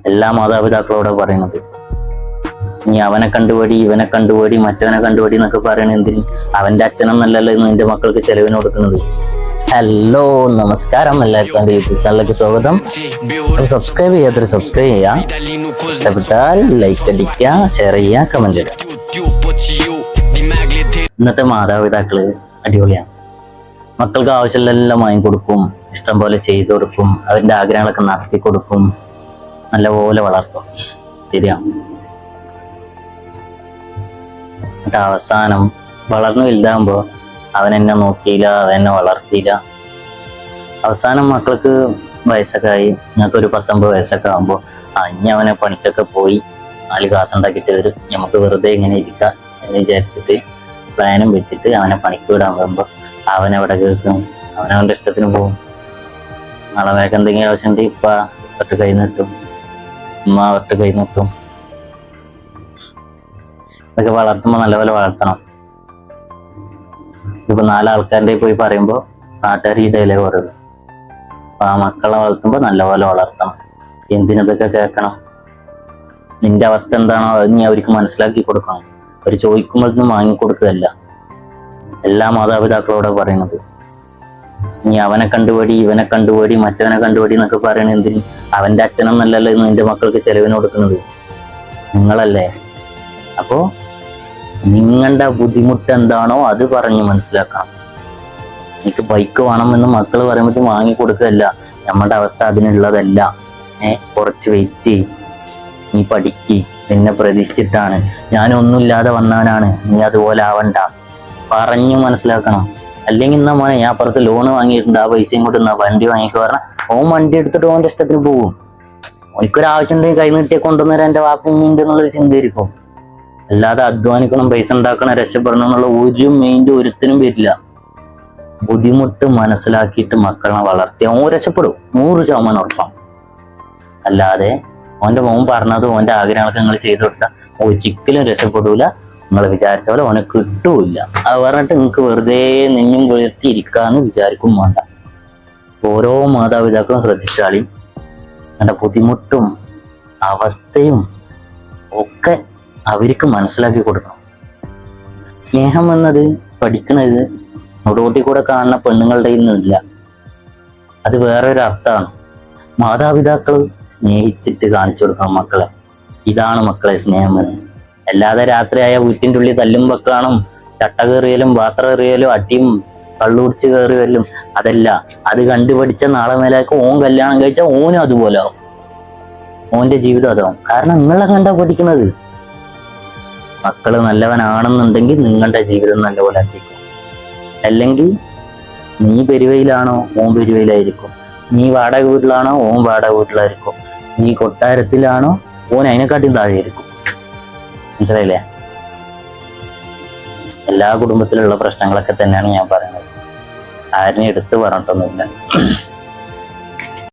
എല്ലാ മാതാപിതാക്കളോടാ പറയുന്നത്. നീ അവനെ കണ്ടുപടി, ഇവനെ കണ്ടുപടി, മറ്റവനെ കണ്ടുപടി എന്നൊക്കെ പറയണത് എന്തിന്? അവന്റെ അച്ഛനൊന്നല്ലല്ലോ ഇന്ന് നിന്റെ മക്കൾക്ക് ചെലവിന് കൊടുക്കുന്നത്. ഹലോ, നമസ്കാരം. എല്ലാവർക്കും എൻ്റെ യൂട്യൂബ് ചാനലിലേക്ക് സ്വാഗതം. സബ്സ്ക്രൈബ് ചെയ്യാത്തൊരു സബ്സ്ക്രൈബ് ചെയ്യുക, ഇഷ്ടപ്പെട്ടാൽ ലൈക്ക് അടിക്കുക, ഷെയർ ചെയ്യുക, കമന്റ് ചെയ്യുക. ഇന്നത്തെ മാതാപിതാക്കള് അടിപൊളിയാണ്. മക്കൾക്ക് ആവശ്യമുള്ളതെല്ലാം വാങ്ങിക്കൊടുക്കും, ഇഷ്ടം പോലെ ചെയ്തു കൊടുക്കും, അവരുടെ ആഗ്രഹങ്ങളൊക്കെ നടത്തി കൊടുക്കും, നല്ലപോലെ വളർത്തും. ശരിയാണ്. എന്നിട്ട് അവസാനം വളർന്നു വലുതാകുമ്പോൾ അവൻ എന്നെ നോക്കിയില്ല, അവൻ എന്നെ വളർത്തിയില്ല. അവസാനം മക്കൾക്ക് വയസ്സൊക്കെ ആയി, ഞങ്ങൾക്ക് ഒരു 19 വയസ്സൊക്കെ ആകുമ്പോൾ ഇനി അവനെ പണിക്കൊക്കെ പോയി 4 കാശ് ഉണ്ടാക്കിയിട്ട് വരും, നമുക്ക് വെറുതെ ഇങ്ങനെ ഇരിക്കാം എന്ന് വിചാരിച്ചിട്ട് പ്ലാനും വെച്ചിട്ട് അവനെ പണിക്ക് വിടാൻ പോകുമ്പോൾ അവനെവിടെ കേൾക്കും? അവനവൻ്റെ ഇഷ്ടത്തിന് പോകും. നാളെ വേഗം എന്തെങ്കിലും ആവശ്യമുണ്ട്, ഇപ്പ ഒട്ട് കൈ നീട്ടും, ഉമ്മ ഒട്ട് കൈ നീട്ടും. ഇതൊക്കെ വളർത്തുമ്പോൾ നല്ലപോലെ വളർത്തണം. ഇപ്പൊ 4 ആൾക്കാരുടെ പോയി പറയുമ്പോൾ നാട്ടുകാർ ഈ ഡയലോഗ് പറയുള്ളൂ. അപ്പൊ ആ മക്കളെ വളർത്തുമ്പോൾ നല്ലപോലെ വളർത്തണം. എന്തിനതൊക്കെ കേൾക്കണം? നിന്റെ അവസ്ഥ എന്താണോ അത് നീ അവർക്ക് മനസ്സിലാക്കി കൊടുക്കണം. അവർ ചോദിക്കുമ്പോഴൊന്നും വാങ്ങിക്കൊടുക്കുകയല്ല. എല്ലാ മാതാപിതാക്കളോടാ പറയുന്നത്. നീ അവനെ കണ്ടുപടി, ഇവനെ കണ്ടുപടി, മറ്റവനെ കണ്ടുപടി എന്നൊക്കെ പറയണത് എന്തിന്? അവന്റെ അച്ഛനൊന്നല്ലല്ലോ ഇന്ന് നിന്റെ മക്കൾക്ക് ചെലവിന് കൊടുക്കുന്നത്, നിങ്ങളല്ലേ. അപ്പോ നിങ്ങളുടെ ബുദ്ധിമുട്ട് എന്താണോ അത് പറഞ്ഞ് മനസ്സിലാക്കണം. എനിക്ക് ബൈക്ക് വേണമെന്ന് മക്കൾ പറയുമ്പോൾ വാങ്ങിക്കൊടുക്കുകയല്ല. നമ്മുടെ അവസ്ഥ അതിനുള്ളതല്ല. കുറച്ച് വെയിറ്റ് ചെയ്യ്, നീ പഠിക്ക്, നിന്നെ പ്രതീക്ഷിച്ചിട്ടാണ്, ഞാനൊന്നുമില്ലാതെ വന്നവനാണ്, നീ അതുപോലെ ആവണ്ട പറഞ്ഞു മനസ്സിലാക്കണം. അല്ലെങ്കിൽ എന്നാ മോനെ, ഞാൻ അപ്പുറത്ത് ലോണ് വാങ്ങിയിട്ടുണ്ട്, ആ പൈസയും കൊണ്ട് വണ്ടി വാങ്ങിക്കുക പറഞ്ഞാൽ ഓൻ വണ്ടി എടുത്തിട്ട് ഓൻ്റെ ഇഷ്ടത്തിന് പോകും. ഓനിക്കൊരാവശ്യം ഉണ്ടെങ്കിൽ കൈ നീട്ടിയെ കൊണ്ടുവന്നേരം എൻ്റെ വാപ്പുണ്ട് എന്നുള്ളൊരു ചിന്തയായിരിക്കും. അല്ലാതെ അധ്വാനിക്കണം, പൈസ ഉണ്ടാക്കണം, രക്ഷപ്പെടണം എന്നുള്ള ഒരു മെയിൻ്റെ ഒരുത്തിനും വരില്ല. ബുദ്ധിമുട്ട് മനസ്സിലാക്കിയിട്ട് മക്കളെ വളർത്തി ഓൻ രക്ഷപ്പെടും, 100% ഉറപ്പാണ്. അല്ലാതെ ഓൻ്റെ മോൻ പറഞ്ഞത് ഓൻ്റെ ആഗ്രഹങ്ങളൊക്കെ നിങ്ങൾ ചെയ്തു കൊടുത്താൽ ഒരിക്കലും രക്ഷപ്പെടൂല. നിങ്ങൾ വിചാരിച്ച പോലെ ഓനെ കിട്ടൂല്ല. അത് പറഞ്ഞിട്ട് നിങ്ങൾക്ക് വെറുതെ നെഞ്ഞും കൊളുത്തിയിരിക്കാന്ന് വിചാരിക്കും വേണ്ട. ഓരോ മാതാപിതാക്കളും ശ്രദ്ധിച്ചാളി, എൻ്റെ ബുദ്ധിമുട്ടും അവസ്ഥയും ഒക്കെ അവർക്ക് മനസ്സിലാക്കി കൊടുക്കണം. സ്നേഹം എന്നത് പഠിക്കുന്നത് റോട്ടിൽ കൂടെ കാണുന്ന പെണ്ണുങ്ങളുടെ നിന്നില്ല, അത് വേറൊരു അർത്ഥമാണ്. മാതാപിതാക്കൾ സ്നേഹിച്ചിട്ട് കാണിച്ചു കൊടുക്കണം മക്കളെ, ഇതാണ് മക്കളെ സ്നേഹം എന്ന്. അല്ലാതെ രാത്രിയായ വീട്ടിൻ്റെ ഉള്ളിൽ തല്ലും വെക്കാനും ചട്ട കയറിയാലും പാത്രം എറിയലും അടിയും കള്ളുപിടിച്ച് കയറി വരലും അതല്ല. അത് കണ്ടുപഠിച്ച നാളെ മേലേക്ക് ഓൻ കല്യാണം കഴിച്ചാൽ ഓനും അതുപോലെ ആവും, ഓൻ്റെ ജീവിതം അതാവും. കാരണം നിങ്ങളെ കണ്ടാ പഠിക്കുന്നത്. മക്കള് നല്ലവനാണെന്നുണ്ടെങ്കിൽ നിങ്ങളുടെ ജീവിതം നല്ലപോലെ ആയിരിക്കും. അല്ലെങ്കിൽ നീ പെരുവയിലാണോ ഓൻ പെരുവയിലായിരിക്കും, നീ വാടക വീട്ടിലാണോ ഓൻ വാടക വീട്ടിലായിരിക്കും, നീ കൊട്ടാരത്തിലാണോ ഓൻ അതിനെക്കാട്ടിയും താഴെയായിരിക്കും. മനസ്സിലായില്ലേ? എല്ലാ കുടുംബത്തിലുള്ള പ്രശ്നങ്ങളൊക്കെ തന്നെയാണ് ഞാൻ പറയുന്നത്. ആരെയും എടുത്ത് പറഞ്ഞിട്ടൊന്നുമില്ല.